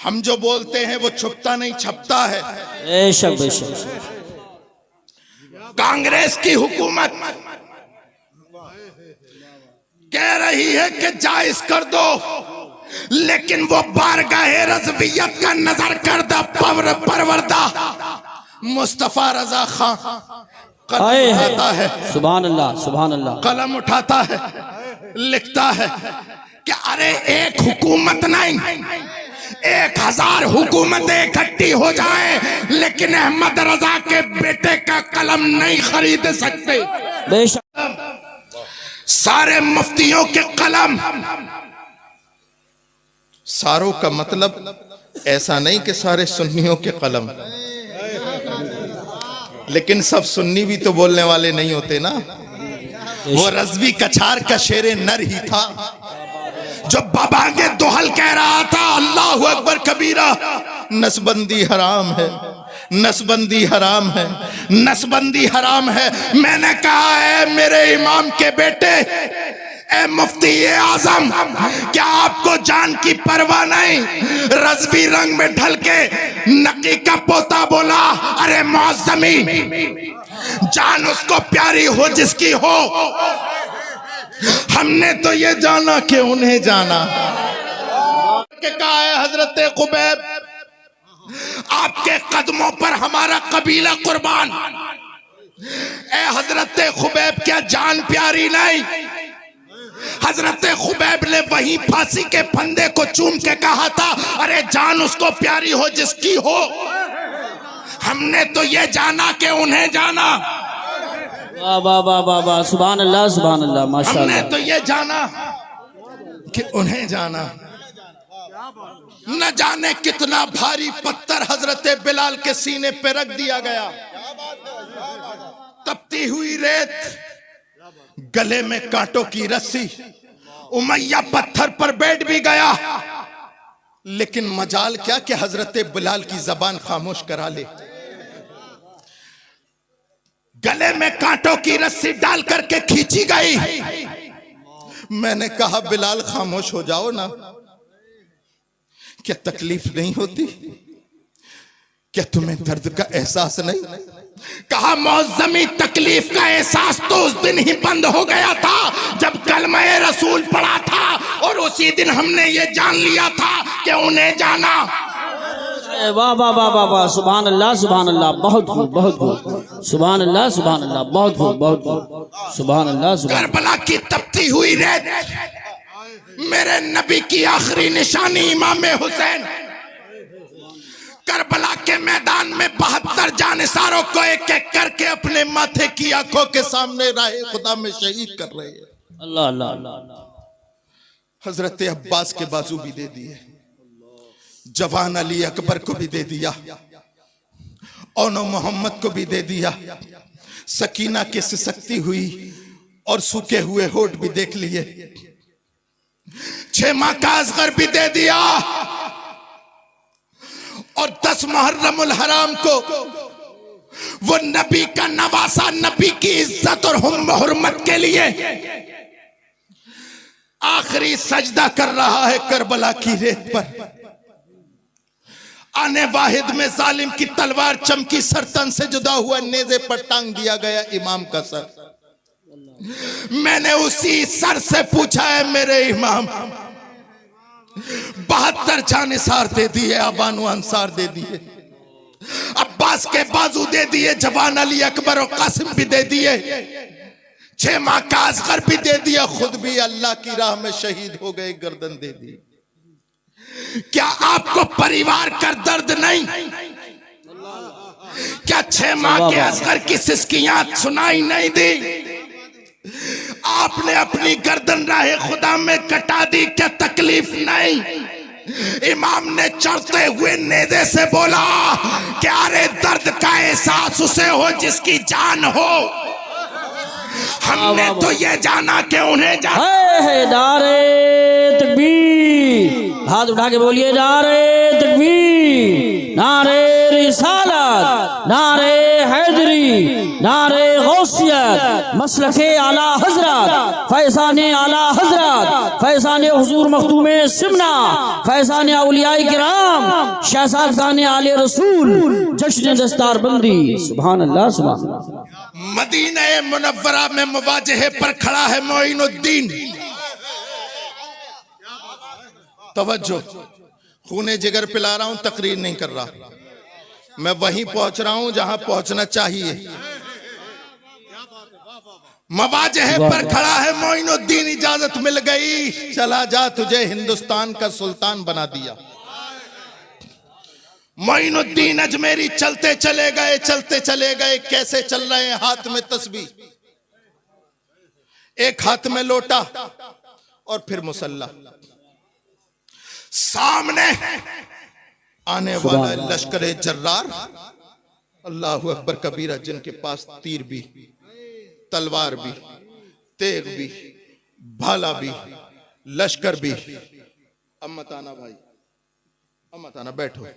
हम जो बोलते हैं वो छुपता नहीं छपता है। बेशक बेशक। कांग्रेस की हुकूमत कह रही है कि जायज कर दो, लेकिन वो बारगाहे रज़वियत का नजर करदा परवरदा मुस्तफा रजा खान कलम उठाता है, सुभान अल्लाह सुभान अल्लाह, कलम उठाता है, लिखता है कि अरे एक हुकूमत नहीं, 1000 हुकूमतें इकट्ठी हो जाए लेकिन अहमद रजा के बेटे का कलम नहीं खरीद सकते। बेशक। सारे मुफ्तियों के कलम, सारों का मतलब ऐसा नहीं कि सारे सुन्नियों के कलम, लेकिन सब सुन्नी भी तो बोलने वाले नहीं होते ना। वो रज़वी कछार का शेरे नर ही था जो बाबांगे दोहल कह रहा था अल्लाहु अकबर कबीरा, नसबंदी हराम है, नसबंदी हराम है, नसबंदी हराम है। मैंने कहा है मेरे इमाम के बेटे, ए मुफ्ती आजम, क्या आपको जान की परवाह नहीं? रज़वी रंग में ढल के नकी का पोता बोला, अरे मौज़मी, जान उसको प्यारी हो जिसकी हो। हमने तो ये जाना कि उन्हें जाना। के कहा है हजरत खुबैब, आपके कदमों पर हमारा कबीला कुर्बान। ए हजरत खुबैब, क्या जान प्यारी नहीं? हजरत खुबैब ने वही फांसी के फंदे को चूम के कहा था, अरे जान उसको प्यारी हो जिसकी हो। हमने तो ये जाना कि उन्हें जाना। वाह वाह वाह वाह वाह, सुभान अल्लाह सुभान अल्लाह, माशाअल्लाह। हमने तो ये जाना कि उन्हें जाना। न जाने कितना भारी पत्थर हजरत बिलाल के सीने पे रख दिया गया। तपती हुई रेत, गले में कांटों की रस्सी, उमैया पत्थर पर बैठ भी गया, लेकिन मजाल क्या कि हजरत बिलाल की जबान खामोश करा ले। गले में कांटों की रस्सी डाल करके खींची गई। मैंने कहा बिलाल खामोश हो जाओ ना, क्या तकलीफ नहीं होती? क्या तुम्हें दर्द का एहसास नहीं? कहा मौज़मी, तकलीफ का एहसास तो उस दिन ही बंद हो गया था जब कलमा रसूल पढ़ा था, और उसी दिन हमने ये जान लिया था कि उन्हें जाना। वाह वाह वाह वाह वाह, सुभान अल्लाह सुभान अल्लाह, बहुत खूब बहुत खूब, सुभान अल्लाह सुभान अल्लाह, बहुत खूब बहुत खूब, सुभान अल्लाह सुभान। करबला की तपती हुई रेत, मेरे नबी की आखिरी निशानी इमाम हुसैन, करबला के मैदान में 72 जानिसारों को एक एक करके अपने माथे की आंखों के सामने राहे खुदा में शहीद कर रहे हैं। अल्लाह अल्लाह अल्लाह। हजरत अब्बास के बाजू भी दे दिए, जवान अली अकबर को भी दे दिया, औनो मोहम्मद को भी दे दिया, सकीना की सिसकती हुई और सूखे हुए होठ भी देख लिए, 6 माह का असगर भी दे दिया, और 10 मुहर्रमुल हराम को वो नबी का नवासा, नबी की इज्जत और हुर्मत के लिए आखिरी सजदा कर रहा है करबला की रेत पर। आने वाहिद में जालिम की तलवार चमकी, सरतन से जुदा हुआ नेज़े पर टांग दिया गया इमाम का सर। मैंने उसी सर से पूछा है मेरे इमाम, 72 जानिसार दे दिए, अबानु अंसार दे दिए, अब्बास के बाजू दे दिए, जवान अली अकबर और कासिम भी दे दिए, 6 माह का असगर भी दे दिया, खुद भी अल्लाह की राह में शहीद हो गए, गर्दन दे दी। क्या आपको परिवार का दर्द नहीं? क्या 6 माह के असगर की सिसकियां सुनाई नहीं दी? आपने अपनी गर्दन राहे खुदा में कटा दी, क्या तकलीफ नहीं? इमाम ने चढ़ते हुए नेज़े से बोला, क्या रे दर्द का एहसास उसे हो जिसकी जान हो। हमने तो ये जाना कि उन्हें जाना। नारे तकबीर, हाथ उठा के बोलिए नारे तकबीर, नारे रिसालत, नारे हैदरी, नारे गौसियत, मसलके आला हजरत, फैज़ाने आला हजरत, फैज़ाने हुजूर मखदूमे सिमना, फैज़ाने औलियाए किराम, शहज़ादाने आले रसूल, जश्न दस्तार बंदी। सुभान अल्लाह, सुभान अल्लाह। मदीना मुनव्वरा में मुवाजहे पर खड़ा है मोइनुद्दीन। तवज्जो, खूने जिगर पिला रहा हूं, तकरीर नहीं कर रहा। मैं वहीं पहुंच रहा हूं जहां पहुंचना चाहिए। मवाजहे पर खड़ा है मोइनुद्दीन, इजाजत मिल गई, चला जा, तुझे हिंदुस्तान का सुल्तान बना दिया। मोइनुद्दीन अजमेरी चलते चले गए, चलते चले गए। कैसे चल रहे हैं? हाथ में तस्बीह, एक हाथ में लोटा और फिर मुसल्ला। सामने आने वाला लश्कर जर्रार, अल्लाहु अकबर कबीरा, जिनके पास तीर भी, तलवार भी, तेग भी, भाला भी, लश्कर भी। अब मत आना भाई, अब मत आना, बैठो।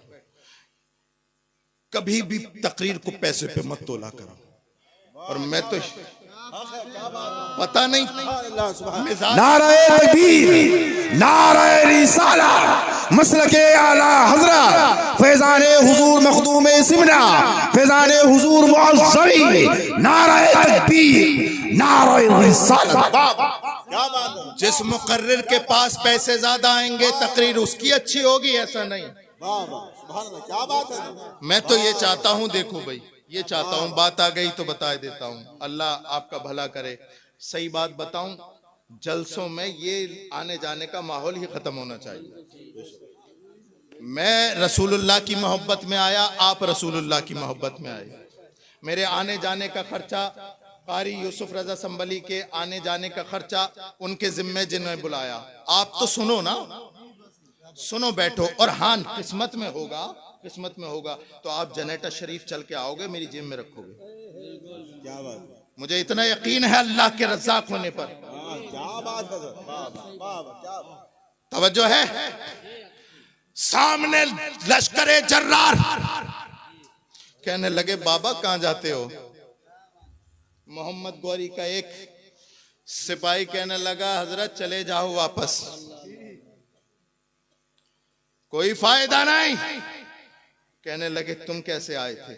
कभी भी तकरीर को पैसे पे मत तोला करो। और मैं तो पता नहीं, नाराए तकबीर, नाराए रिसाला, मसलके आला हजरत, फैज़ाने हुजूर मखदूमे सिमना, फैज़ाने हुजूर मुअज़्ज़मी, नाराए तकबीर, नाराए रिसाला। जिस मुकर्रिर के पास पैसे ज्यादा आएंगे तकरीर उसकी अच्छी होगी, ऐसा नहीं। क्या बात है। मैं तो ये चाहता हूं, देखो भाई, ये चाहता हूं, बात आ गई तो बता देता हूं, अल्लाह आपका भला करे। सही बात बताऊं, जलसों में ये आने जाने का माहौल ही खत्म होना चाहिए। मैं रसूलुल्लाह की मोहब्बत में आया, आप रसूलुल्लाह की मोहब्बत में आए। मेरे आने जाने का खर्चा, कारी यूसुफ रजा संबली के आने जाने का खर्चा उनके जिम्मे जिन्हें बुलाया। आप तो सुनो ना, सुनो, बैठो। और हाँ, किस्मत में होगा, किस्मत में होगा तो आप जनेटा शरीफ चल के आओगे, मेरी जेब में रखोगे। क्या बात, मुझे इतना यकीन है अल्लाह के रज़ाक होने पर। क्या बात है। तवज्जो है। सामने लश्करे जर्रार कहने लगे, बाबा कहां जाते हो? मोहम्मद गौरी का एक सिपाही कहने लगा, हजरत चले जाओ वापस, कोई फायदा नहीं। कहने लगे, तुम कैसे आए थे?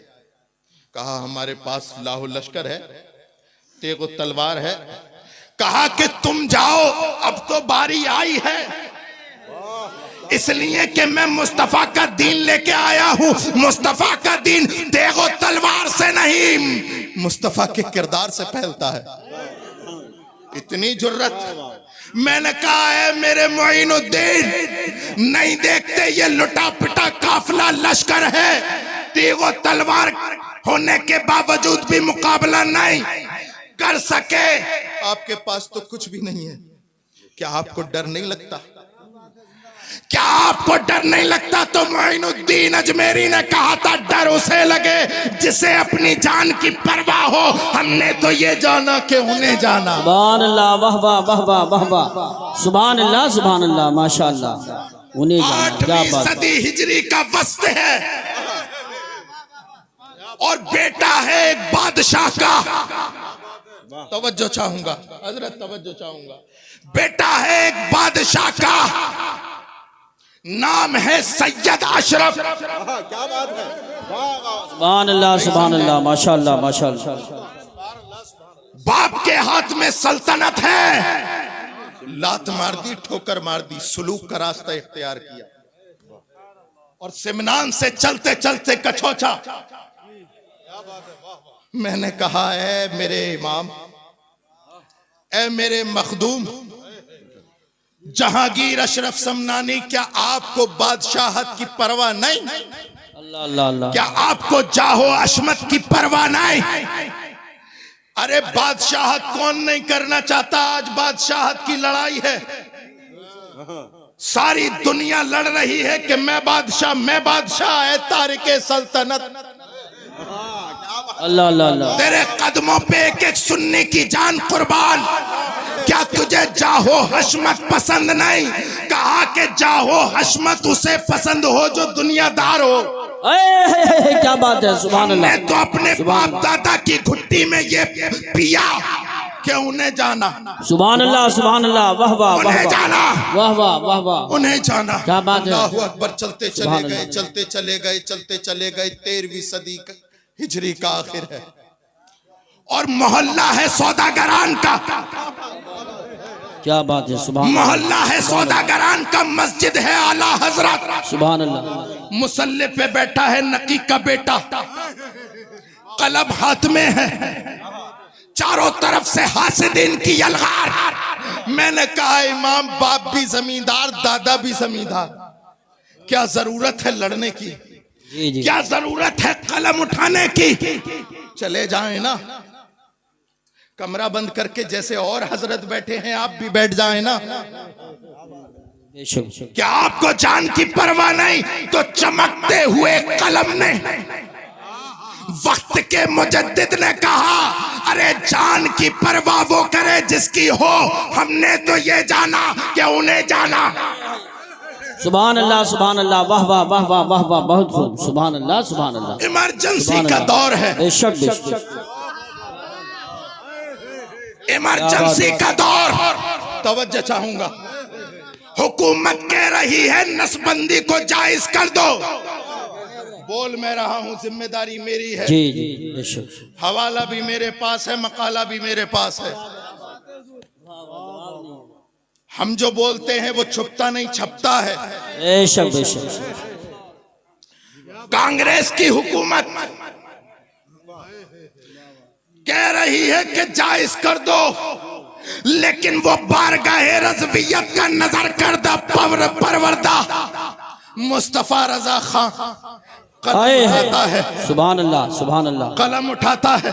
कहा, हमारे पास लाहौ लश्कर है, तेगो तलवार है। कहा कि तुम जाओ, अब तो बारी आई है, इसलिए कि मैं मुस्तफा का दीन लेके आया हूं। मुस्तफा का दीन तेगो तलवार से नहीं, मुस्तफा के किरदार से फैलता है। इतनी जुर्रत। मैंने कहा है मेरे मोइनुद्दीन, नहीं देखते ये लुटा पिटा काफिला लश्कर है, तेगो तलवार होने के बावजूद भी मुकाबला नहीं कर सके। आपके पास तो कुछ भी नहीं है, क्या आपको डर नहीं लगता? क्या आपको डर नहीं लगता? तो मोइनुद्दीन अजमेरी ने कहा था, डर उसे लगे जिसे अपनी जान की परवाह हो। हमने तो ये जाना कि उन्हें जाना। सुभान अल्लाह, वाह वाह वाह वाह वाह वाह, सुभान अल्लाह, सुभान अल्लाह, माशाअल्लाह, उन्हें जाना। क्या 8वीं बात, सदी हिजरी का वस्त है और बेटा है एक बादशाह का। तवज्जो चाहूंगा हजरत, तवज्जो चाहूंगा। बेटा है एक बादशाह का, नाम है सैयद अशरफ। क्या बात है। सुभान अल्लाह, सुभान अल्लाह, माशाअल्लाह, माशाअल्लाह। बाप के हाथ में सल्तनत है, लात मार दी, ठोकर मार दी, सुलूक का रास्ता इख्तियार किया और सिमनान से चलते चलते कछोचा। मैंने कहा, है मेरे इमाम, ए मेरे मखदूम जहांगीर अशरफ समनानी, क्या आपको बादशाहत की परवाह नहीं? अल्लाह अल्लाह अल्लाह। क्या आपको जाहो अशमत की परवाह नहीं? अरे बादशाहत कौन नहीं करना चाहता? आज बादशाहत की लड़ाई है, सारी दुनिया लड़ रही है कि मैं बादशाह, मैं बादशाह। है तारिके सल्तनत, अल्लाह अल्लाह अल्लाह। तेरे कदमों पे एक एक सुन्नी की जान कुर्बान। क्या तुझे जाहो हशमत पसंद नहीं? कहा कि जाहो हशमत उसे पसंद हो जो दुनियादार हो। क्या बात है, सुभान अल्लाह। हमने तो अपने बाप दादा की घुट्टी में ये पिया कि उन्हें जाना, सुभान अल्लाह, सुभान अल्लाह, वाह वाह वाह उन्हें जाना, वाह वाह वाह वाह, उन्हें जाना। क्या बात है। अल्लाहू अकबर। चलते चले सुभान गए, अल्लाह। चलते चले गए, चलते चले गए। 13वीं सदी हिजरी का आखिर है और मोहल्ला है सौदागरान का। क्या बात है, सुभान मोहल्ला है सौदागरान का, मस्जिद है आला हजरत। सुभान अल्लाह। मुसल्ले पे बैठा है नकी का बेटा, कलम हाथ में है, चारों तरफ से हासिदीन की यलगार। मैंने कहा इमाम बाप भी जमींदार, दादा भी जमींदार, क्या जरूरत है लड़ने की? जी जी। क्या जरूरत है कलम उठाने की? चले जाएं ना, कमरा बंद करके जैसे और हजरत बैठे हैं आप भी बैठ जाएं ना। बेशक। क्या आपको जान की परवाह नहीं? तो चमकते हुए कलम ने, वक्त के मुजद्दिद ने कहा, अरे जान की परवाह वो करे जिसकी हो। हमने तो ये जाना कि उन्हें जाना। सुभान अल्लाह, सुभान अल्लाह, वाह वाह वाह वाह वाह वाह, बहुत खूब, सुभान अल्लाह, सुभान अल्लाह। इमरजेंसी का दौर है, बेशक बेशक। इमरजेंसी का दौर। तवज्जो चाहूंगा, हुकूमत कह रही है नसबंदी को जायज कर दो। बोल मैं रहा हूं, जिम्मेदारी मेरी है। जी जी बेशक। हवाला भी मेरे पास है, मकाला भी मेरे पास है। हम जो बोलते हैं वो छुपता नहीं, छपता है। बेशक बेशक। कांग्रेस की हुकूमत कह रही है कि जायज कर दो, लेकिन वो बारगाहे रज़वियत का नजर करदा परवरदा मुस्तफा रजा खान कलम उठाता है। सुभान अल्लाह, सुभान अल्लाह। कलम उठाता है,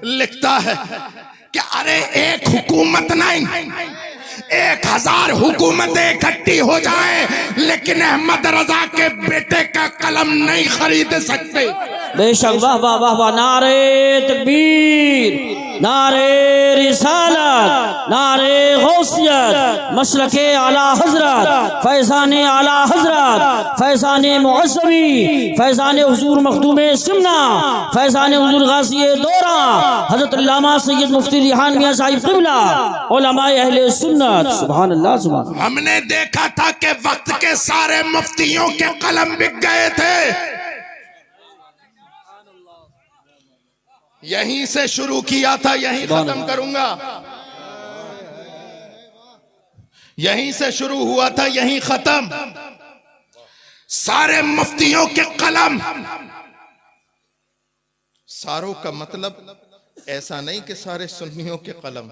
लिखता है कि अरे एक हुकूमत नहीं, 1000 हुकूमतें इकट्ठी हो जाएं, लेकिन अहमद रजा के बेटे का कलम नहीं खरीद सकते। बेशक। वाह वाह वाह वाह। नारे तकबीर, नारे रिसालत, नारे गौसियत, मसलके आला हजरत, फैज़ाने आला हजरत, फैज़ाने मुअज़्ज़मी, फैज़ाने हुज़ूर मखदूम सिमना, फैज़ाने हुज़ूर गाज़ी दौरा, हज़रत अल्लामा सैयद मुफ्ती रिहान मियां साहिब क़िबला, उलमाए अहले सुन्नत। सुभान अल्लाह, सुभान। हमने देखा था कि वक्त के सारे मुफ्तियों के कलम बिक गए थे। यहीं से शुरू किया था, यहीं खत्म करूंगा। यहीं से शुरू हुआ था, यहीं खत्म। सारे मुफ्तियों के कलम। सारों का मतलब ऐसा नहीं कि सारे सुन्नियों के कलम,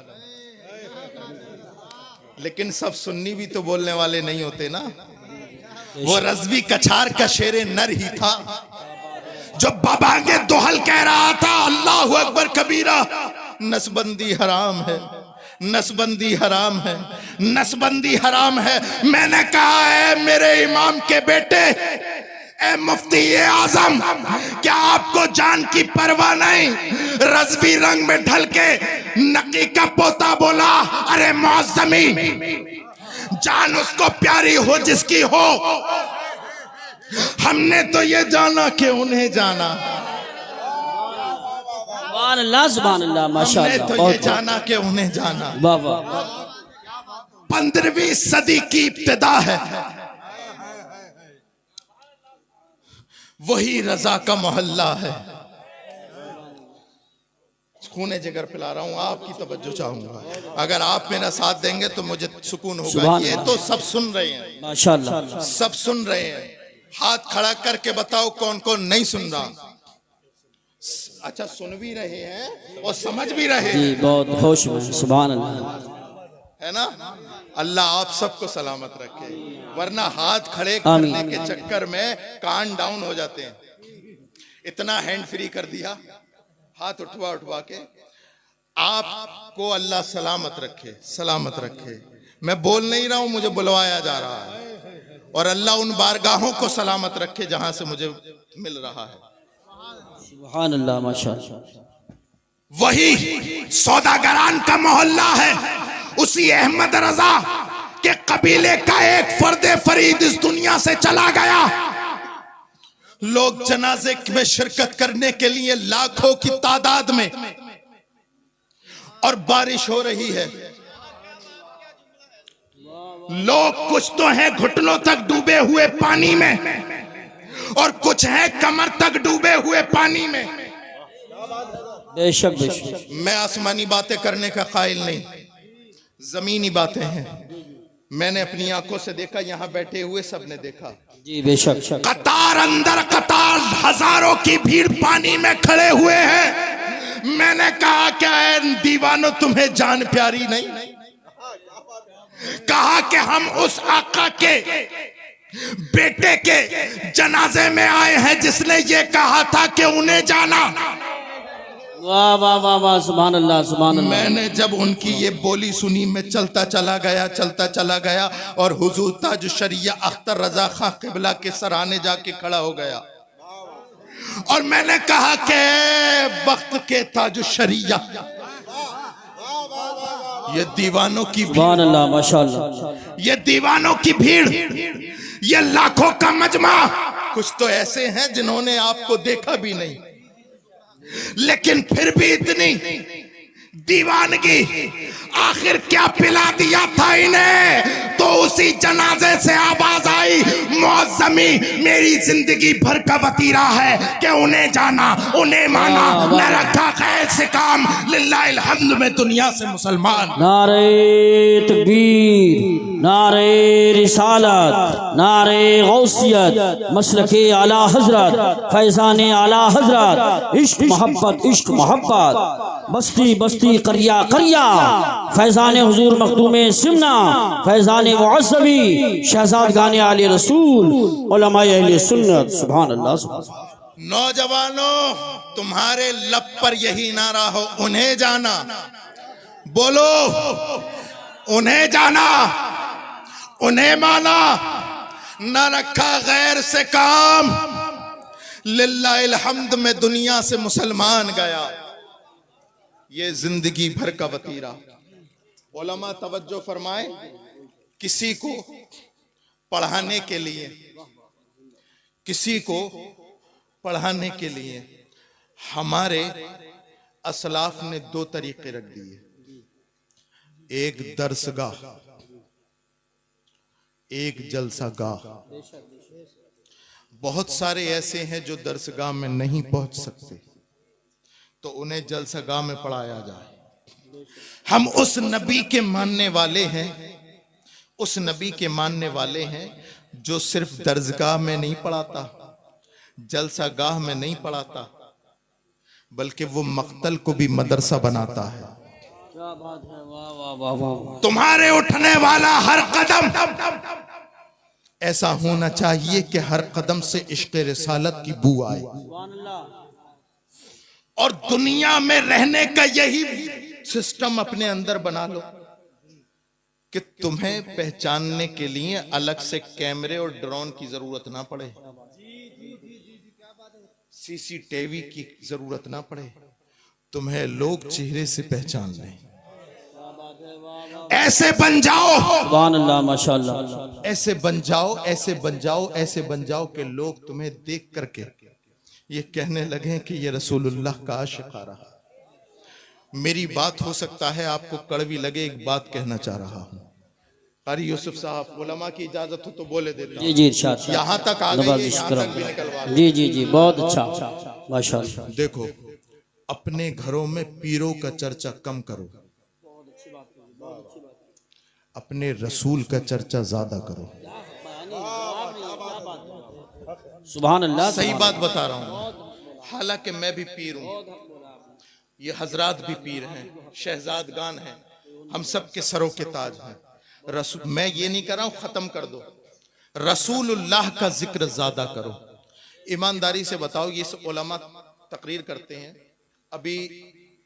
लेकिन सब सुन्नी भी तो बोलने वाले नहीं होते ना। वो रज़वी कछार का शेरे नर ही था जो बाबांगे दोहल कह रहा था, अल्लाहु अकबर कबीरा, नसबंदी हराम है, नसबंदी हराम है, नसबंदी हराम है। मैंने कहा है मेरे इमाम के बेटे, ए मुफ्ती आजम, क्या आपको जान की परवाह नहीं? रज़वी रंग में ढल के नकी का पोता बोला, अरे मौज़मी, जान उसको प्यारी हो जिसकी हो। हमने तो ये जाना कि उन्हें जाना। सुभान अल्लाह, सुभान अल्लाह, माशाअल्लाह। हमने तो ये जाना कि उन्हें जाना। वाह वाह। 15वीं सदी की इब्तिदा है, वही रजा का मोहल्ला है। खूने जिगर पिला रहा हूं, आपकी तवज्जो चाहूंगा। अगर आप मेरा साथ देंगे तो मुझे सुकून होगा। ये तो सब सुन रहे हैं, माशाअल्लाह, सब सुन रहे हैं। हाथ खड़ा करके बताओ कौन कौन नहीं सुन रहा। अच्छा, सुन भी रहे हैं और समझ भी रहे जी, हैं, बहुत होश में। सुभान अल्लाह, है ना? अल्लाह आप सबको सलामत रखे, वरना हाथ खड़े आमीन। करने के चक्कर में कान डाउन हो जाते हैं। इतना हैंड फ्री कर दिया, हाथ उठवा उठवा के। आपको अल्लाह सलामत रखे, सलामत रखे। मैं बोल नहीं रहा हूं, मुझे बुलवाया जा रहा है। और अल्लाह उन बारगाहों को सलामत रखे जहां से मुझे मिल रहा है। सुभान अल्लाह, माशाअल्लाह। वही सौदागरान का मोहल्ला है, उसी अहमद रजा के कबीले का एक फर्दे फरीद इस दुनिया से चला गया। लोग जनाजे में शिरकत करने के लिए लाखों की तादाद में, और बारिश हो रही है। लोग कुछ तो हैं घुटनों तक डूबे हुए पानी में, और कुछ हैं कमर तक डूबे हुए पानी में। बेशक बेशक। मैं आसमानी बातें करने का कायल नहीं, जमीनी बातें हैं। मैंने अपनी आंखों से देखा, यहां बैठे हुए सबने देखा। जी बेशक। कतार अंदर कतार, हजारों की भीड़ पानी में खड़े हुए हैं। मैंने कहा क्या है दीवानों, तुम्हें जान प्यारी नहीं? कहा कि हम उस आका के बेटे के जनाजे में आए हैं जिसने ये कहा था कि उन्हें जाना। वाह वाह वाह वाह, सुभान अल्लाह सुभान अल्लाह। मैंने जब उनकी ये बोली सुनी, मैं चलता चला गया और हुजूर ताज शरिया अख्तर रजा खां किबला के सराहने जाके खड़ा हो गया, और मैंने कहा कि वक्त के ताज शरिया, ये दीवानों की सुभान अल्लाह माशाअल्लाह, ये दीवानों की भीड़, ये लाखों का मजमा। कुछ तो ऐसे हैं जिन्होंने आपको देखा भी नहीं, लेकिन फिर भी इतनी दीवानगी। आखिर क्या पिला दिया था इन्हें? तो उसी जनाजे से आवाज आई, मौज़मी मेरी जिंदगी भर का वतीरा है कि उन्हें जाना, उन्हें माना, न रखा खैर से काम, लिल्लाहिल हम्द में दुनिया से मुसलमान। नारे तकबीर, नारे रिसालत, नारे गौसियत, मसलके आला हजरत, फैजाने आला हजरत, इश्क मोहब्बत, बस्ती बस्ती करिया करिया, फैजाने हुजूर मखदूमे सिमना, फैजाने मुअज़्ज़बी, शहज़ादगाने आले रसूल, उलमाए अहले सुन्नत। सुभान अल्लाह सुभान अल्लाह। नौजवानों, तुम्हारे लब पर यही नारा हो, उन्हें जाना। बोलो, उन्हें जाना, उन्हें माना, न रखा गैर से काम, लिल्लाहिल हम्द में दुनिया से मुसलमान गया। ये जिंदगी भर का वतीरा। उलमा तवज्जो फरमाए, किसी को पढ़ाने के लिए, किसी को पढ़ाने के लिए हमारे असलाफ ने दो तरीके रख दिए, एक दरसगाह, एक जलसागाह। बहुत सारे ऐसे हैं जो दरसगाह में नहीं पहुंच सकते, तो उन्हें जलसागाह में पढ़ाया जाए। हम उस नबी के मानने वाले हैं, उस नबी के मानने वाले हैं जो सिर्फ दरसगाह में नहीं पढ़ाता, जलसागाह में नहीं पढ़ाता, बल्कि वो मक्तल को भी मदरसा बनाता है। क्या बात है, वाह वाह वाह वाह। तुम्हारे उठने वाला हर कदम ऐसा होना चाहिए कि हर कदम से इश्क रिसालत की बू आए, और दुनिया में रहने का यही सिस्टम अपने अंदर बना लो कि तुम्हें पहचानने के लिए अलग से कैमरे और ड्रोन की जरूरत ना पड़े, सीसीटीवी की जरूरत ना पड़े, तुम्हें लोग चेहरे से पहचान लें। ऐसे बन जाओ, सुभान अल्लाह माशाअल्लाह, ऐसे बन जाओ, ऐसे बन जाओ, ऐसे बन जाओ कि लोग तुम्हें देख करके ये कहने लगे कि ये रसूलुल्लाह का आशिक आ रहा। मेरी बात हो सकता है आपको कड़वी लगे, एक बात कहना चाह रहा हूं। कारी यूसुफ साहब, उलमा की इजाजत हो तो बोले देता हूं। जी जी इरशाद। यहां तक आ गई, यहां तक भी निकलवा दो। जी जी जी, बहुत अच्छा माशाअल्लाह। देखो, अपने घरों में पीरों का चर्चा कम करो, अपने रसूल का चर्चा ज्यादा करो। सुभान अल्लाह। सही बात बता रहा हूं, हालांकि मैं भी पीर हूं, ये हजरात भी पीर हैं, शहजादगान हैं, हम सब के सरों के ताज हैं। मैं ये नहीं कर रहा हूं खत्म कर दो, रसूलुल्लाह का जिक्र ज्यादा करो। ईमानदारी से बताओ, ये उलमा तकरीर करते हैं, अभी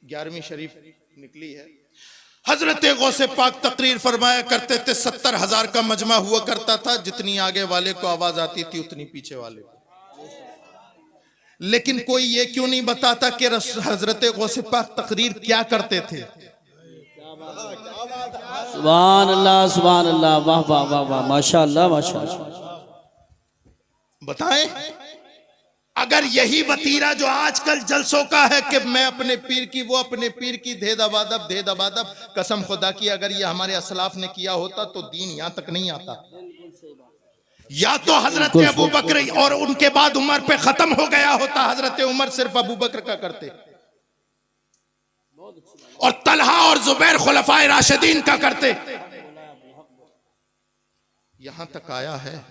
11वीं शरीफ निकली है, हजरत गौसे पाक तकरीर फरमाया करते थे, 70,000 का मजमा हुआ करता था, जितनी आगे वाले को आवाज आती थी उतनी पीछे वाले को। लेकिन कोई ये क्यों नहीं बताता कि हजरत गौसे पाक तकरीर क्या करते थे? सुभान अल्लाह, वाह वाह वाह वाह, माशाअल्लाह माशाअल्लाह। बताएं अगर यही वतीरा जो आजकल जलसों का है कि मैं अपने पीर की, वो अपने पीर की, दे दबादब, कसम खुदा की अगर ये हमारे असलाफ ने किया होता तो दीन यहां तक नहीं आता। या तो हजरत अबू बकर और उनके बाद उमर पे खत्म हो गया होता, हजरत उमर सिर्फ अबू बकर का करते और तलहा और जुबैर खुलफाए राशिदीन का करते। यहां तक आया है,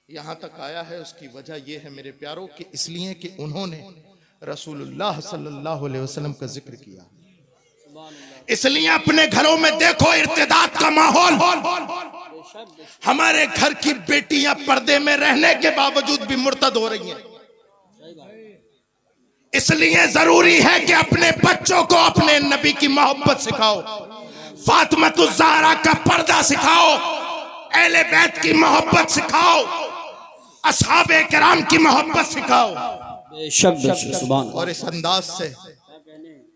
यहां तक आया है। उसकी वजह यह है मेरे प्यारों कि इसलिए कि उन्होंने रसूलुल्लाह सल्लल्लाहु अलैहि वसल्लम का जिक्र किया। इसलिए अपने घरों में देखो इर्तिदाद का माहौल, हमारे घर की बेटियां पर्दे में रहने के बावजूद भी मुर्तद हो रही हैं। इसलिए जरूरी है कि अपने बच्चों को अपने नबी की मोहब्बत सिखाओ, फातिमातुज़ ज़हरा का पर्दा सिखाओ, अहले बैत की मोहब्बत सिखाओ, असहाबे किराम की मोहब्बत सिखाओ। और इस अंदाज से,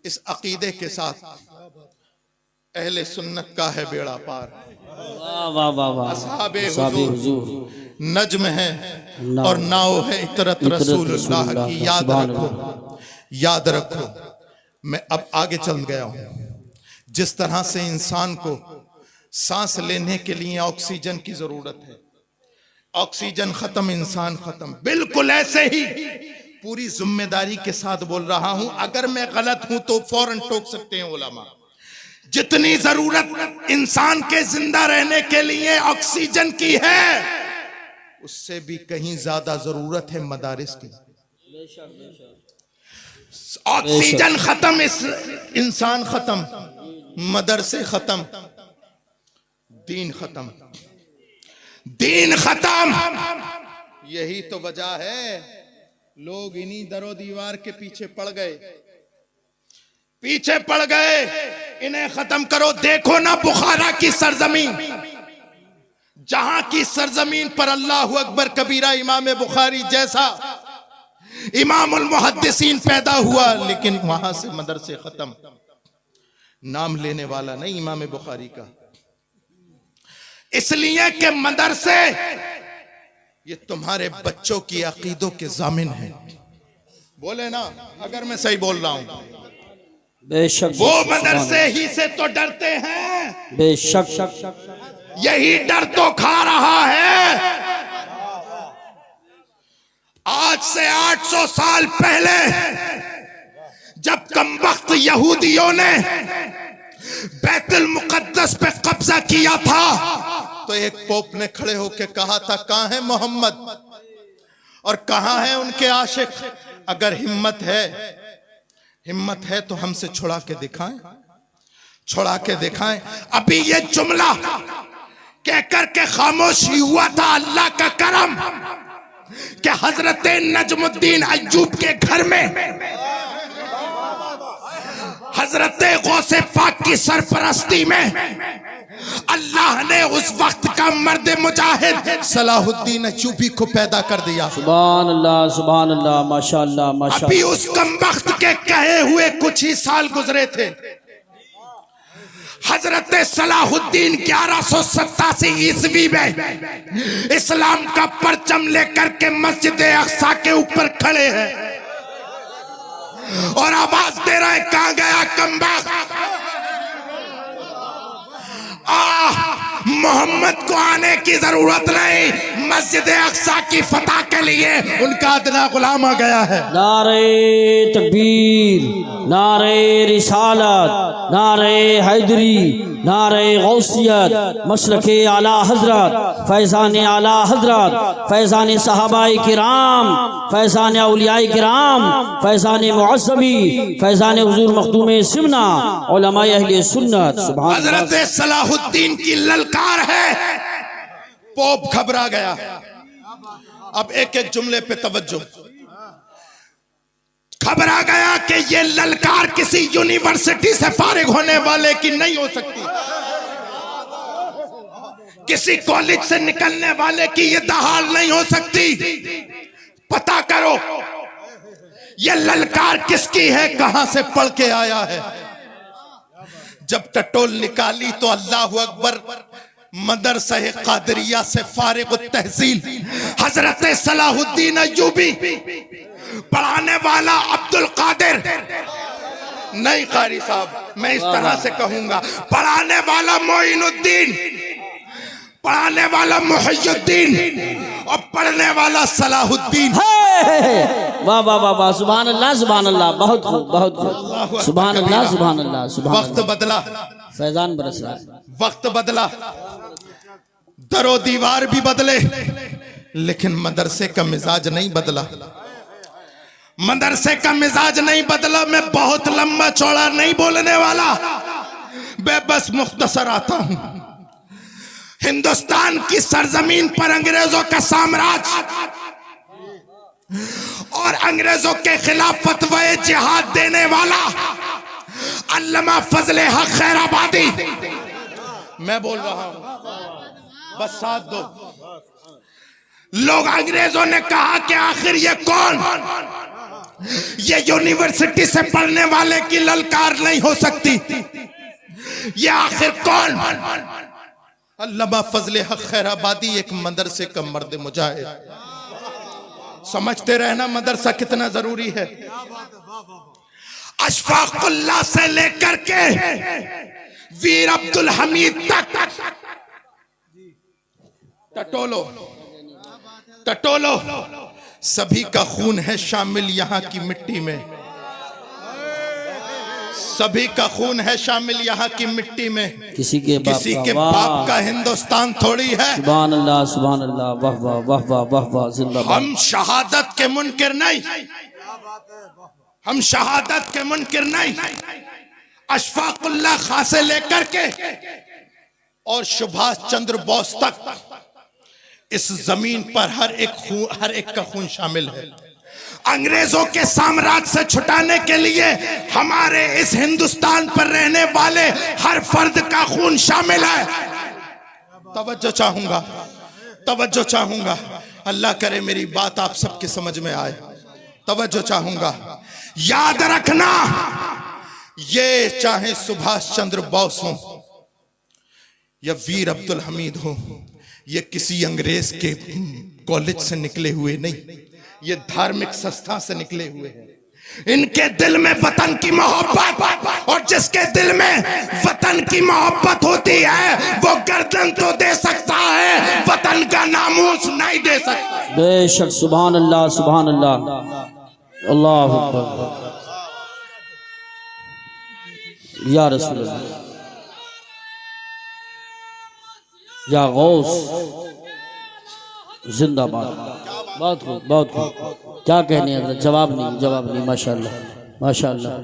इस अकीदे के साथ अहले सुन्नत का है बेड़ा पार। असहाबे हुजूर नज्म है और नाव है इतरत रसूलुल्लाह की। याद रखो, याद रखो। मैं अब आगे चल गया हूं। जिस तरह से इंसान को सांस लेने के लिए ऑक्सीजन की जरूरत है, ऑक्सीजन खत्म, इंसान खत्म। बिल्कुल ऐसे ही पूरी जिम्मेदारी के साथ बोल रहा हूं, अगर मैं गलत हूं तो फौरन टोक सकते हैं उलमा। जितनी जरूरत इंसान के जिंदा रहने के लिए ऑक्सीजन की है, उससे भी कहीं ज्यादा जरूरत है मदारिस की। ऑक्सीजन खत्म, इंसान खत्म, मदरसे खत्म, दीन खत्म, दीन खत्म। यही तो वजह है लोग इन्हीं दरो दीवार के पीछे पड़ गए, पीछे पड़ गए। इन्हें खत्म करो। देखो ना बुखारा की सरजमीन, जहां की सरजमीन पर अल्लाहु अकबर कबीरा इमाम बुखारी जैसा इमामुल मुहद्दिसीन पैदा हुआ, लेकिन वहां से मदरसे खत्म, नाम लेने वाला नहीं इमाम बुखारी का। इसलिए कि मदरसे ये तुम्हारे बच्चों की अकीदों के जामिन हैं। बोले ना अगर मैं सही बोल रहा हूं। बेशक वो मदरसे ही से तो डरते हैं, बेशक यही डर तो खा रहा है। आज से 800 साल पहले जब कमबख्त यहूदियों ने बैतुल मुकद्दस पे कब्जा किया था, तो एक पोप ने खड़े होकर कहा था, कहां है मोहम्मद और कहां है उनके आशिक? अगर हिम्मत है तो हमसे छुड़ा के दिखाएं, छुड़ा के दिखाएं। अभी ये जुमला कहकर के खामोश हुआ था अल्लाह का करम कि हजरत नजमुद्दीन अय्यूब के घर में हजरत गौसे पाक की सरपरस्ती में अल्लाह ने उस वक्त का मर्द मुजाहिद सलाहुद्दीन अय्यूबी को पैदा कर दिया। सुभान अल्लाह, माशाअल्लाह, माशाअल्लाह। अभी उस कमबख्त के कहे हुए कुछ ही साल गुजरे थे। हजरत सलाहुद्दीन 1187 ईस्वी में इस्लाम का परचम लेकर के मस्जिद अक्सा के ऊपर खड़े हैं और आवाज दे रहा है, कहां गया कमबख्त? मोहम्मद को आने की जरूरत नहीं, मस्जिद अक्सा की फतह के लिए उनका अदना गुलाम आ गया है। नारे तकबीर, नारे रिसालत, नारे हैदरी, नारे गौसियत, मसलके आला हजरत, फैजान आला हजरत, फैजान सहाबाए किराम, फैजान औलियाए किराम, फैजान मुअज़्ज़मी, फैजान हुजूर मखदूम सिमना, उलमाए अहले सुन्नत। सुभान अल्लाह। हजरत सलाहुद्दीन की ललकार है। पोप घबरा गया। अब एक एक जुमले पे तवज्जो। घबरा गया कि ये ललकार किसी यूनिवर्सिटी से फारिग होने वाले की नहीं हो सकती, किसी कॉलेज से निकलने वाले की ये दहाड़ नहीं हो सकती। पता करो ये ललकार किसकी है, कहां से पढ़ के आया है। जब टटोल निकाली तो अल्लाहु अकबर मदरसा कादरिया से फारिग तहसील हजरत सलाहुद्दीन अय्यूबी, पढ़ाने वाला अब्दुल कादिर, नहीं कारी साहब मैं इस तरह से कहूंगा, पढ़ाने वाला मोइनुद्दीन, पढ़ाने वाला मुहियुद्दीन और पढ़ने वाला सलाहुद्दीन। वाह वाह वाह वाह, सुभान अल्लाह सुभान अल्लाह, बहुत खूब बहुत खूब, सुभान अल्लाह सुभान अल्लाह सुभान वक्त अल्लाह। बदला, फैजान बरस रहा है, वक्त बदला, दरो दीवार भी बदले, लेकिन मदरसे का मिजाज नहीं बदला। मदरसे का मिजाज नहीं बदला। मैं बहुत लंबा चौड़ा नहीं बोलने वाला, मैं बस मुख्तसर आता हूं। हिंदुस्तान की सरजमीन पर अंग्रेजों का साम्राज्य और अंग्रेजों के खिलाफ फतवाए जिहाद देने वाला अल्लामा फजले हक खैराबादी, मैं बोल रहा हूं, बस साथ दो। लोग अंग्रेजों ने कहा कि आखिर ये कौन, ये यूनिवर्सिटी से पढ़ने वाले की ललकार नहीं हो सकती, ये आखिर कौन। अल्लामा फजले हक खैराबादी एक मदरसे का मर्द मुजाहिद। समझते रहना मदरसा कितना जरूरी है। अशफाकुल्लाह से लेकर के वीर अब्दुल हमीद तक, टटोलो सभी का खून है शामिल यहाँ की मिट्टी में, सभी का खून है शामिल यहाँ की मिट्टी में। किसी के बाप का हिंदुस्तान थोड़ी है। सुभान अल्लाह सुभान अल्लाह, वाह वाह वाह वाह वाह वाह, जिंदाबाद। हम शहादत के मुनकिर नहीं, हम शहादत के मुनकिर नहीं। अशफाकुल्लाह खां से लेकर के और सुभाष चंद्र बोस तक इस जमीन पर हर एक का खून शामिल है। अंग्रेजों के साम्राज्य से छुटाने के लिए हमारे इस हिंदुस्तान पर रहने वाले हर फर्द का खून शामिल है। तवज्जो चाहूंगा, तवज्जो चाहूंगा, अल्लाह करे मेरी बात आप सबके समझ में आए। तवज्जो चाहूंगा, याद रखना, ये चाहे सुभाष चंद्र बोस हो या वीर अब्दुल हमीद हो, ये किसी अंग्रेज के कॉलेज से निकले हुए नहीं, ये धार्मिक संस्था से निकले हुए हैं। इनके दिल में वतन की मोहब्बत, और जिसके दिल में वतन की मोहब्बत होती है वो गर्दन तो दे सकता है, वतन का नामूस नहीं दे सकता। बेशक, सुभान अल्लाह सुभान अल्लाह, अल्लाह अकबर, या रसूल अल्लाह, या गौस, जिंदाबाद। बहुत खूब बहुत खूब, क्या कहने हैं, जवाब नहीं, जवाब नहीं, माशाल्लाह माशाल्लाह।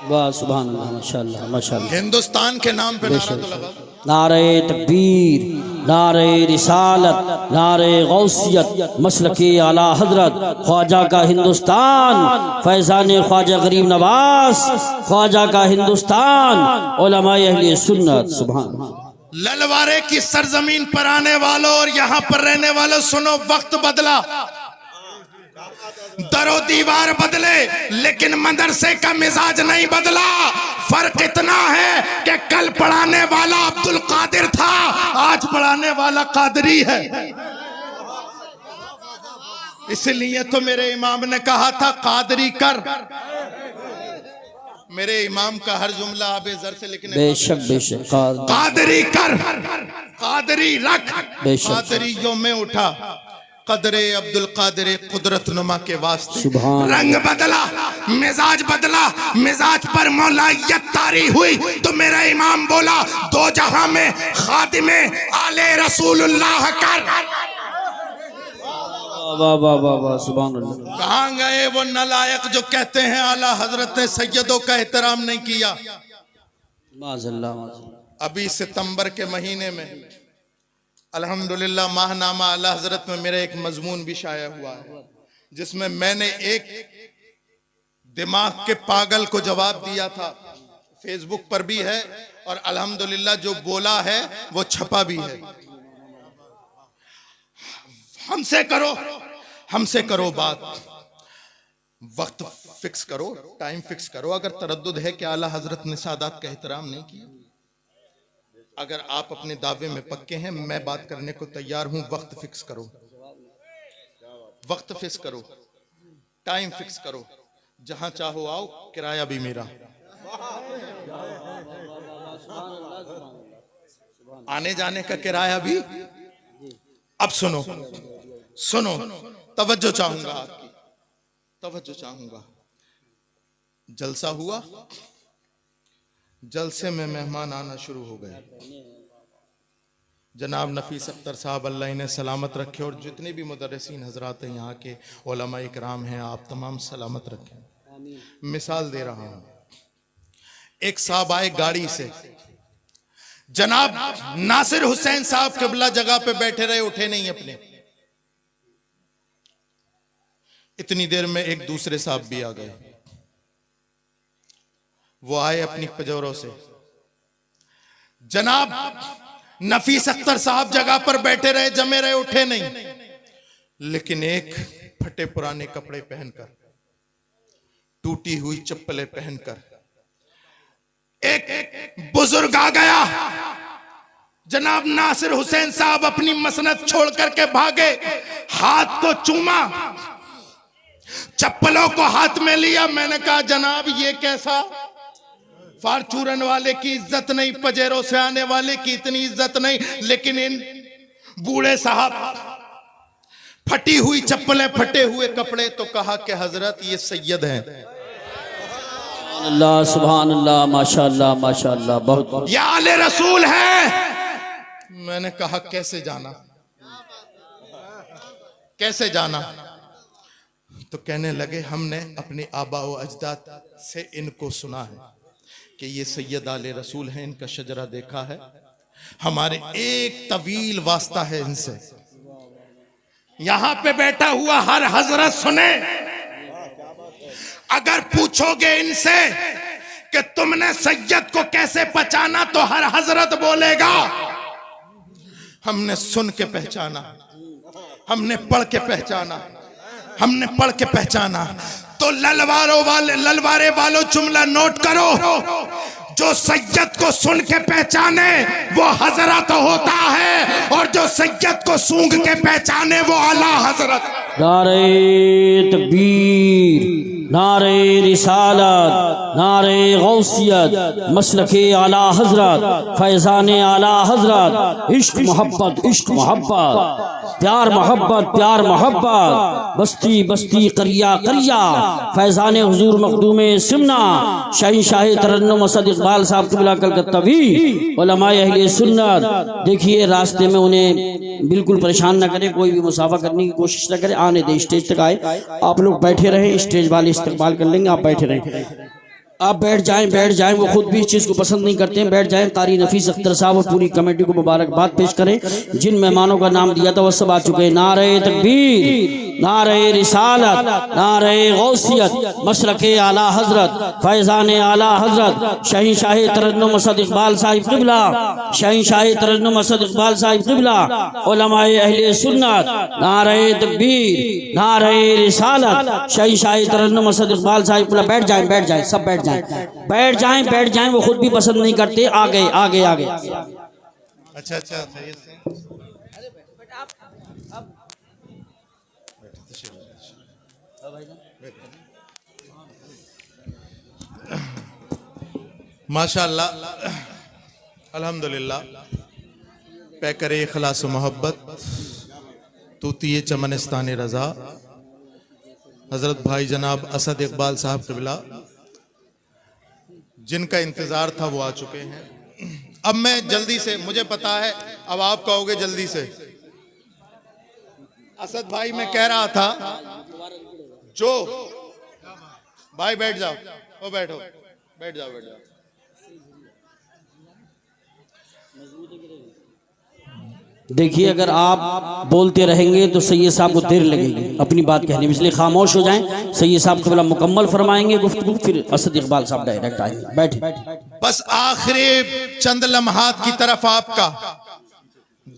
वाह सुभान अल्लाह, माशाल्लाह माशाल्लाह। हिंदुस्तान के नाम पे नारा तो लगा। नारे तकबीर, नारे रिसालत, नारे गौसियत, मसलके आला हजरत, ख्वाजा का हिंदुस्तान, फैजान ख्वाजा गरीब नवाज, ख्वाजा का हिंदुस्तान, उलमाए अहले सुन्नत। सुभान। ललवारे की सरजमीन पर आने वालों और यहाँ पर रहने वालों, सुनो, वक्त बदला, दरो दीवार बदले, लेकिन मदरसे का मिजाज नहीं बदला। फर्क इतना है कि कल पढ़ाने वाला अब्दुल कादिर था, आज पढ़ाने वाला कादरी है। इसलिए तो मेरे इमाम ने कहा था कादरी कर। मेरे इमाम का हर जुमला आबे जर से लिखने, बेशक बेशक, कादरी कर, कादरी रख, बेशक। कादरियों में उठा, कदरे अब्दुल कादिर कुदरत नुमा के वास्ते। रंग बदला, मिजाज बदला, मिजाज पर मौलायत तारी हुई तो मेरा इमाम बोला, दो जहां में खादिमे आले रसूलुल्लाह कर। वाह वाह वाह वाह, सुभान अल्लाह। कहां गए वो नालायक जो कहते हैं आला हजरत ने सैयदों का एहतराम नहीं किया। माज़अल्लाह। अभी सितंबर के महीने में अल्हम्दुलिल्लाह माहनामा आला हजरत में मेरा एक मजमून भी शाया हुआ है, जिसमें मैंने एक दिमाग के पागल को जवाब दिया था। फेसबुक पर भी है और अल्हम्दुलिल्लाह जो बोला है वो छपा भी है। हमसे करो बात, वक्त फिक्स करो, टाइम फिक्स करो। अगर तरद्दुद है कि आला हजरत ने सादात का एहतराम नहीं किया, अगर आप अपने दावे में पक्के हैं, मैं बात करने को तैयार हूं। वक्त फिक्स करो, वक्त फिक्स करो, टाइम फिक्स करो, जहां चाहो आओ, किराया भी मेरा, आने जाने का किराया भी। अब सुनो, तवज्जो चाहूंगा आपकी, तवज्जो चाहूंगा। जलसा हुआ, जलसे में मेहमान आना शुरू हो गए। जनाब नफीस अख्तर साहब अल्लाह इन्हें सलामत रखे, और जितने भी मुदर्रिसीन हजरात हैं, यहाँ के उलमा इकराम हैं, आप तमाम सलामत रखें। मिसाल दे रहा हूं, एक साहब आए गाड़ी से, जनाब नासिर हुसैन साहब क़िबला जगह पे बैठे रहे, उठे नहीं अपने। इतनी देर में एक दूसरे साहब भी आ गए। वो आए अपनी पजौरों से, जनाब नफीस अख्तर साहब जगह पर बैठे रहे, जमे रहे, उठे नहीं। लेकिन एक फटे पुराने कपड़े पहनकर, टूटी हुई चप्पलें पहनकर एक बुजुर्ग आ गया। जनाब नासिर हुसैन साहब अपनी मसनद छोड़ करके भागे, हाथ को चूमा, चप्पलों को हाथ में लिया। मैंने कहा जनाब ये कैसा, फार्चूरन वाले की इज्जत नहीं, पजेरों से आने वाले की इतनी इज्जत नहीं, लेकिन इन बूढ़े साहब फटी हुई चप्पलें, फटे हुए कपड़े। तो कहा कि हजरत ये सैयद हैं। अल्लाह सुभान अल्लाह, माशाअल्लाह माशाअल्लाह, बहुत या आले रसूल है। मैंने कहा कैसे जाना, कैसे जाना? तो कहने लगे हमने अपने आबा व अजदाद से इनको सुना है कि ये सैयद आले रसूल हैं, इनका शजरा देखा है, हमारे एक तवील वास्ता है इनसे। यहां पे बैठा हुआ हर हजरत सुने, अगर पूछोगे इनसे कि तुमने सैयद को कैसे पहचाना, तो हर हजरत बोलेगा हमने सुन के पहचाना, हमने पढ़ के पहचाना, हमने पढ़ के पहचाना। तो ललवारे वालों जुमला नोट करो, जो सैयद को सुन के पहचाने वो हजरत होता है, और जो सैयद को सूंघ के पहचाने वो आला हजरत। नारे तकबीर, नारे रिसालत, नारे गौसियत, मसलके आला हजरत, फैजाने आला हजरत, इश्क मोहब्बत, इश्क मोहब्बत, प्यार मोहब्बत, प्यार मोहब्बत, बस्ती बस्ती करिया करिया, फैजाने हुजूर मखदूमे सिमना, शहंशाह तरन्नुम असद इकबाल साहब क़िबला कलकत्ता भी उलमाए अहले सुन्नत। देखिए रास्ते में उन्हें बिल्कुल परेशान न करें, कोई भी मुसाफा करने की कोशिश न करें, आने दें, स्टेज तक आए। आप लोग बैठे रहें, स्टेज वाले इस्तकबाल कर लेंगे, आप बैठे रहें, आप बैठ जाएं, वो खुद भी इस चीज़ को पसंद नहीं करते हैं, बैठ जाएं। कारी नफीस अख्तर साहब और पूरी कमेटी को मुबारकबाद पेश करें। जिन मेहमानों का नाम दिया था वो सब आ चुके हैं। नारे तकबीर, नारे रिसालत, नारे गौसियत, मसलके आला हजरत, फैजाने आला हजरत, शहंशाह तरन्नुम असद इकबाल साहिब क़िबला, शहंशाह तरन्नुम असद इकबाल साहिब क़िबला, उलमाए अहले सुन्नत। नारे तकबीर, नारे रिसालत, शहंशाह तरन्नुम असद इकबाल साहिब क़िबला। बैठ जाएं, सब बैठ जाएं, वो खुद भी पसंद नहीं करते। आगे। अच्छा माशाअल्लाह, अल्हम्दुलिल्लाह। पैकरे इखलास मोहब्बत, तूतिए चमनिस्तान रजा, हजरत भाई जनाब असद इकबाल साहब क़िबला, जिनका इंतजार था वो आ चुके हैं। अब मैं जल्दी से, मुझे पता है अब आप कहोगे जल्दी से, असद भाई मैं कह रहा था, जो भाई बैठ जाओ, वो बैठो, बैठ जाओ। देखिए अगर आप बोलते रहेंगे तो सैयद साहब को देर लगेगी अपनी बात कहने में, इसलिए खामोश हो जाएं। सैयद साहब क़िबला मुकम्मल फरमाएंगे गुफ्तगू, फिर असद इकबाल साहब डायरेक्ट आएंगे। बैठे। बस आखिरी चंद लम्हात की तरफ आपका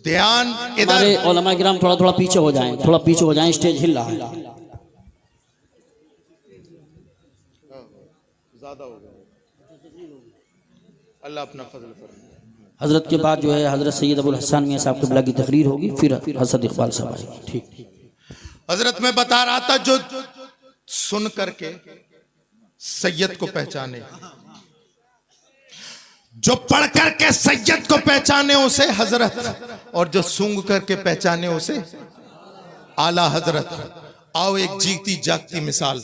ध्यान हमारे इधर। उलमा किराम थोड़ा थोड़ा पीछे हो जाएं, थोड़ा पीछे हो जाएं, स्टेज हिल रहा है। ज्यादा हो गया, अल्लाह अपना फजल फरमाए। हजरत के बाद जो है हजरत सैयद अबुल हसन मियां साहब क़िबला की तकरीर होगी, फिर हजरत इकबाल साहब आएंगे। ठीक। हजरत मैं बता रहा था, जो सुन करके सैयद को पहचाने, जो पढ़ करके सैयद को पहचाने उसे हजरत, और जो सूंघ करके पहचाने उसे आला हजरत। आओ एक जीती जागती मिसाल,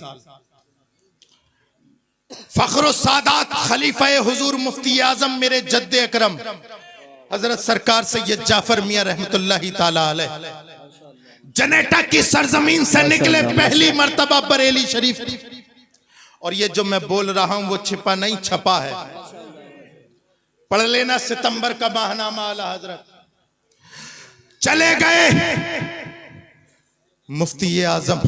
फख्र सादात खलीफा हुजूर मुफ्ती आजम मेरे जद्दे अकरम हजरत सरकार सैयद जाफर मियां रहमतुल्लाहि ताला अलैह जनेटा की सरजमीन से निकले पहली मर्तबा बरेली शरीफ। और ये जो मैं बोल रहा हूं वो छिपा नहीं छपा है, पढ़ लेना सितंबर का माहनामा आला हजरत। चले गए मुफ्ती आजम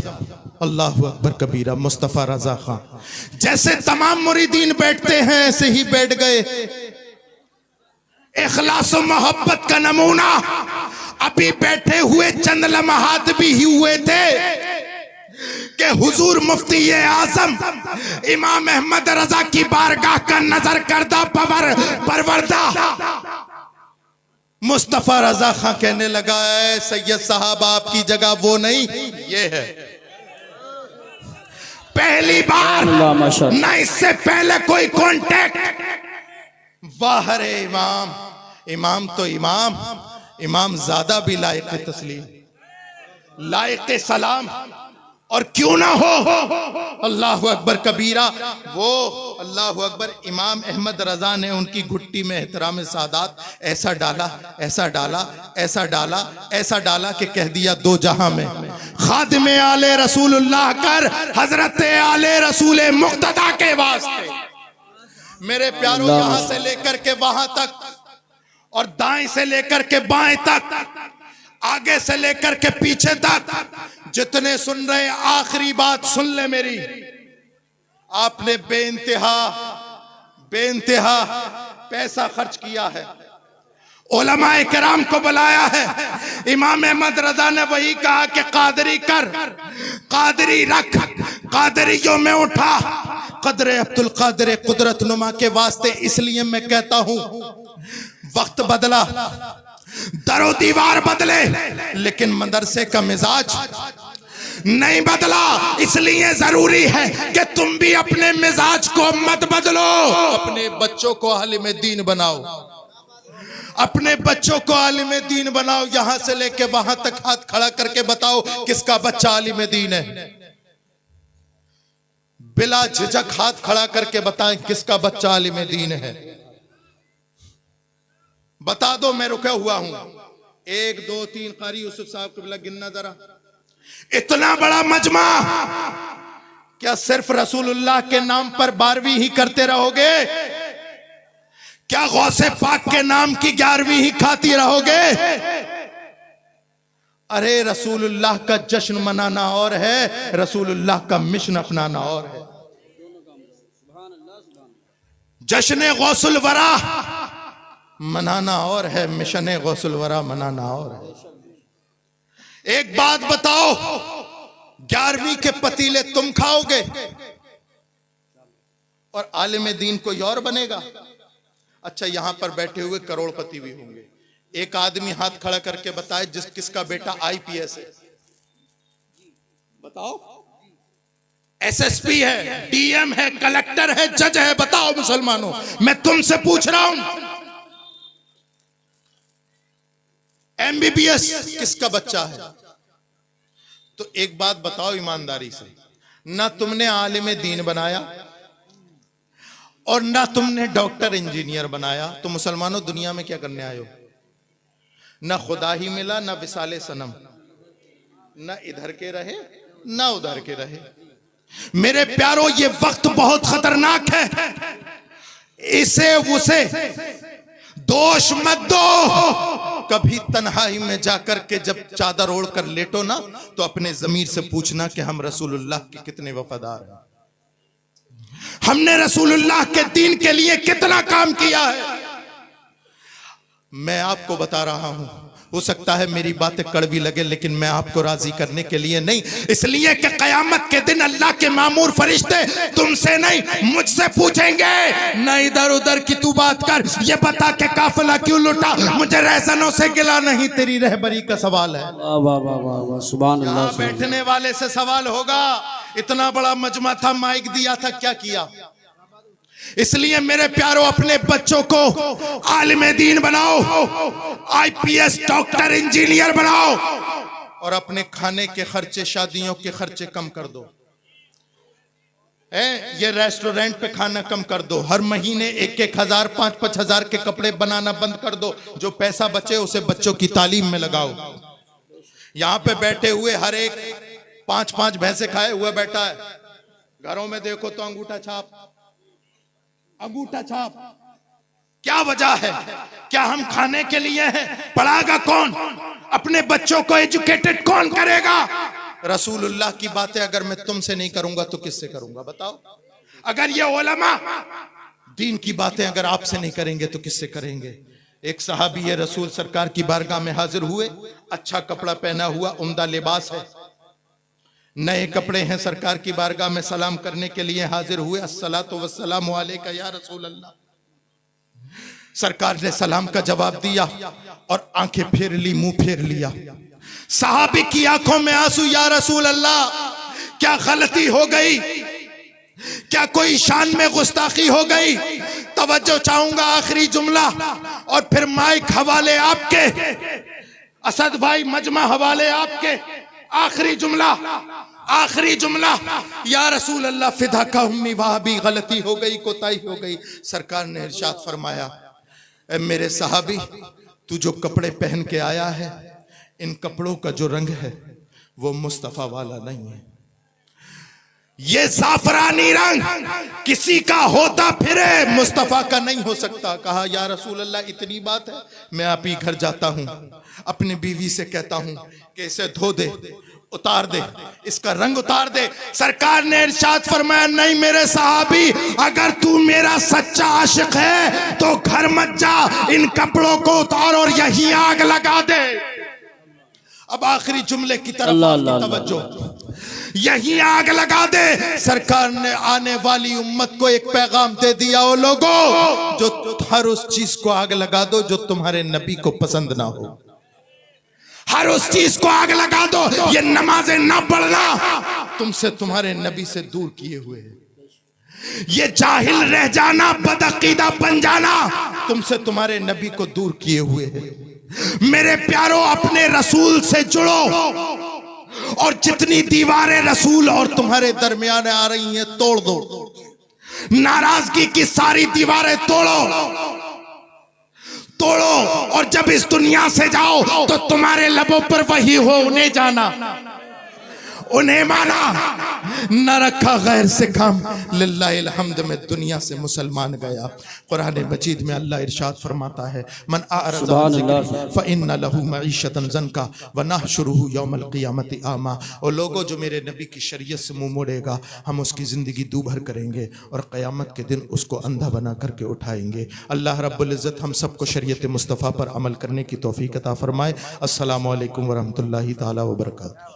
अल्लाहु अकबर कबीरा मुस्तफा रजा खां, जैसे तमाम मुरीदीन बैठते हैं ऐसे ही बैठ गए। इखलास और मोहब्बत का नमूना अभी बैठे हुए चंद लम्हात भी हुए थे कि हुजूर मुफ्ती आजम इमाम अहमद रजा की बारगाह का नजर करदा परवरदा मुस्तफा रजा खां कहने लगा, है सैयद साहब आपकी जगह वो नहीं ये है। पहली बार ना इससे पहले कोई कांटेक्ट। वाह रे इमाम, इमाम तो इमाम, इमाम ज्यादा भी लायक तस्लीम, लायक सलाम, और क्यों ना हो अल्लाहु अकबर कबीरा। वो अल्लाहु अकबर इमाम अहमद रजा ने उनकी घुट्टी में एहतराम सादात ऐसा डाला, ऐसा डाला, ऐसा डाला, ऐसा डाला कि कह दिया दो जहां में खादिम आले रसूलुल्लाह कर हजरत आले रसूल मुक्तदा के वास्ते। मेरे प्यारों, यहां से लेकर के वहां तक और दाएं से लेकर के बाएं तक, आगे से लेकर के पीछे तक, जितने सुन रहे आखिरी बात सुन ले मेरी। आपने बेइंतहा पैसा खर्च किया है, उलमाए किराम को बुलाया है। इमाम अहमद रजा ने वही कहा कि कादरी कर, कादरी रख, कादरियों में उठा, कदरे अब्दुल कादिर कुदरत नुमा के वास्ते। इसलिए मैं कहता हूं वक्त बदला, दरो दीवार बदले, लेकिन मदरसे का मिजाज नहीं बदला। इसलिए जरूरी है कि तुम भी अपने मिजाज को मत बदलो। अपने बच्चों को आलिम दीन बनाओ, अपने बच्चों को आलिम दीन बनाओ। यहां से लेके वहां तक हाथ खड़ा करके बताओ किसका बच्चा आलिम दीन है। बिला झिझक हाथ खड़ा करके बताएं किसका बच्चा आलिम दीन है। बता दो, मैं रुका हुआ हूं। 1 2 3 कारी यूसुफ साहब को गिनना जरा। इतना बड़ा मजमा, क्या सिर्फ रसूलुल्लाह के नाम पर 12वीं ही करते रहोगे? क्या गौसे पाक के नाम की 11वीं ही खाती रहोगे? अरे रसूलुल्लाह का जश्न मनाना और है, रसूलुल्लाह का मिशन अपनाना और है। जश्न गौसुल वरा मनाना और है, मिशन गौसुल वरा मनाना और है। एक बात बताओ, 11वीं के पतीले तुम खाओगे और आलिम दीन कोई और बनेगा? अच्छा, यहां पर बैठे हुए करोड़पति भी होंगे। एक आदमी हाथ खड़ा करके बताए किसका बेटा आईपीएस है। बताओ। एसएसपी है, डीएम है, कलेक्टर है, जज है। बताओ मुसलमानों, मैं तुमसे पूछ रहा हूं। एमबीबीएस किसका बच्चा है? तो एक बात बताओ ईमानदारी से, ना तुमने आलिम दीन बनाया और ना तुमने डॉक्टर इंजीनियर बनाया, तो मुसलमानों दुनिया में क्या करने आए हो? ना खुदा ही मिला, ना विसाले सनम, ना इधर के रहे ना उधर के रहे। मेरे प्यारों, ये वक्त बहुत खतरनाक है, इसे उसे दोष मत दो। कभी तन्हाई में जाकर के जब चादर ओढ़ कर लेटो ना, तो अपने ज़मीर से पूछना कि हम रसूलुल्लाह के कितने वफादार हैं, हमने रसूलुल्लाह के दीन के लिए कितना काम किया है। मैं आपको बता रहा हूं, हो सकता है मेरी बातें कड़वी लगे, लेकिन मैं आपको राजी करने के लिए नहीं, इसलिए कि कयामत के दिन अल्लाह के मामूर फरिश्ते तुमसे नहीं मुझसे पूछेंगे, न इधर उधर की तू बात कर, ये बता के काफिला क्यों लुटा, मुझे रहजनों से गिला नहीं, तेरी रहबरी का सवाल है। वाह वाह वाह वाह वाह, सुभान अल्लाह। यहाँ बैठने वाले से सवाल होगा, इतना बड़ा मजमा था, माइक दिया था, क्या किया? इसलिए मेरे प्यारों, अपने बच्चों को आलिम दीन बनाओ, आईपीएस, डॉक्टर, इंजीनियर बनाओ, और अपने खाने के खर्चे, शादियों के खर्चे कम कर दो। ये रेस्टोरेंट पे खाना कम कर दो, हर महीने 1,000 5,000 के कपड़े बनाना बंद कर दो, जो पैसा बचे उसे बच्चों की तालीम में लगाओ। यहाँ पे बैठे हुए हर एक 5-5 भैंसे खाए हुए बैठा है, घरों में देखो तो अंगूठा छाप, अंगूठा छाप। क्या वजह है? क्या हम खाने के लिए हैं? पढ़ागा कौन? अपने बच्चों को एजुकेटेड कौन करेगा? रसूलुल्लाह की बातें अगर मैं तुमसे नहीं करूंगा तो किससे करूंगा बताओ? अगर ये उलमा दीन की बातें अगर आपसे नहीं करेंगे तो किससे करेंगे? एक सहाबी है, रसूल सरकार की बारगाह में हाजिर हुए, अच्छा कपड़ा पहना हुआ, उम्दा लिबास है, नए कपड़े हैं, सरकार की बारगाह में सलाम करने के लिए हाजिर हुए। अस्सलातु वस्सलामु अलैका या रसूल अल्लाह। सरकार ने सलाम का जवाब दिया और आंखें फेर ली, मुंह फेर लिया। सहाबी की आंखों में आंसू, या रसूल अल्लाह क्या गलती हो गई, क्या कोई शान में गुस्ताखी हो गई? तवज्जो चाहूंगा, आखिरी जुमला और फिर माइक हवाले आपके, असद भाई मजमा हवाले आपके। आखिरी जुमला, आखिरी जुमला, या रसूल अल्लाह फिदा का उम्मी, वहां भी गलती हो गई, कोताही हो गई। सरकार ने इरशाद फरमाया, ए मेरे सहाबी, तू जो कपड़े पहन के आया है, इन कपड़ों का जो रंग है वो मुस्तफा वाला नहीं है। ये जाफरानी रंग किसी का होता फिरे, मुस्तफा का नहीं हो सकता। कहा, या रसूल अल्लाह इतनी बात है? मैं आप ही घर जाता हूं, अपनी बीवी से कहता हूं कि इसे धो दे, उतार दे, इसका रंग उतार दे। सरकार ने इरशाद फरमाया, नहीं मेरे सहाबी, अगर तू मेरा सच्चा आशिक है तो घर मत जा, इन कपड़ों को उतार और यही आग लगा दे। अब आखिरी जुमले की तरफ तवज्जो, यही आग लगा दे। सरकार ने आने वाली उम्मत को एक पैगाम दे दिया, ओ लोगों, जो हर उस चीज को आग लगा दो जो तुम्हारे नबी को पसंद ना हो, हर उस चीज को आग लगा दो। ये नमाजें ना पढ़ना तुमसे तुम्हारे नबी से दूर किए हुए है, ये जाहिल रह जाना, बदअकीदा बन जाना तुमसे तुम्हारे नबी को दूर किए हुए है। मेरे प्यारों, अपने रसूल से जुड़ो, और जितनी दीवारें रसूल और तुम्हारे दरमियान आ रही हैं तोड़ दो, नाराजगी की सारी दीवारें तोड़ो, तोड़ो, और जब इस दुनिया से जाओ तो तुम्हारे लबों पर वही हो, उन्हें जाना, उन्हें माना, न रखा गैर से काम। लिल्लाहिल हम्द में दुनिया से मुसलमान गया। कुरान मजीद में अल्लाह इरशाद फरमाता है, मन आरज़ा अन ज़िक्री फ़इन्न लहू मईशतन ज़नका व नहशुरुहु यौमल क़ियामति आमा। और लोगों, जो मेरे नबी की शरीयत से मुंह मोड़ेगा, हम उसकी ज़िंदगी दूभर करेंगे और क़यामत के दिन उसको अंधा बना करके उठाएंगे। अल्लाह रब्बुल इज़्ज़त हम सबको शरीयत मुस्तफ़ा पर अमल करने की तौफ़ीक़ अता फ़रमाए। अस्सलामु अलैकुम व रहमतुल्लाहि तआला व बरकातुहू।